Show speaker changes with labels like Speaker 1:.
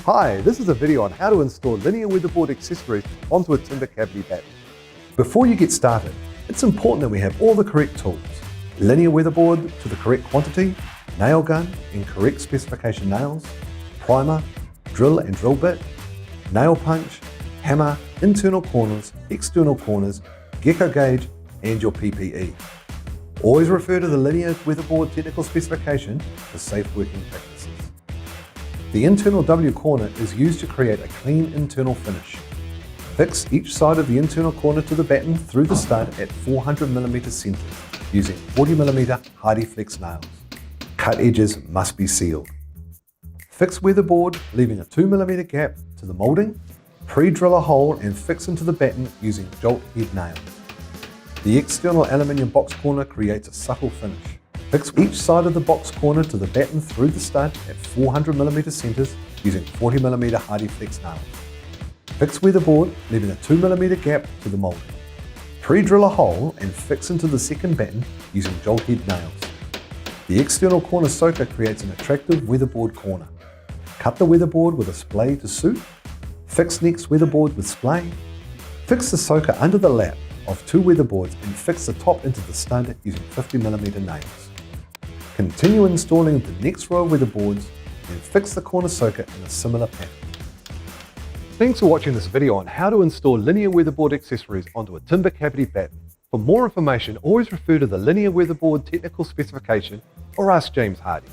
Speaker 1: Hi, this is a video on how to install Linea Weatherboard accessories onto a timber cavity batten. Before you get started, it's important that we have all the correct tools. Linea weatherboard to the correct quantity, nail gun and correct specification nails, primer, drill and drill bit, nail punch, hammer, internal corners, external corners, Gecko Gauge and your PPE. Always refer to the Linea Weatherboard technical specification for safe working practices. The internal W corner is used to create a clean internal finish. Fix each side of the internal corner to the batten through the stud at 400mm centers using 40mm Hardie flex nails. Cut edges must be sealed. Fix weatherboard leaving a 2mm gap to the moulding. Pre-drill a hole and fix into the batten using jolt head nails. The external aluminium box corner creates a subtle finish. Fix each side of the box corner to the batten through the stud at 400mm centers using 40mm Hardie flex nails. Fix weatherboard leaving a 2mm gap to the moulding. Pre-drill a hole and fix into the second batten using jolt head nails. The external corner soaker creates an attractive weatherboard corner. Cut the weatherboard with a splay to suit. Fix next weatherboard with splay. Fix the soaker under the lap of two weatherboards and fix the top into the stud using 50mm nails. Continue installing the next row of weatherboards and fix the corner soaker in a similar pattern. Thanks for watching this video on how to install Linea Weatherboard accessories onto a timber cavity batten. For more information, always refer to the Linea Weatherboard technical specification or ask James Hardie.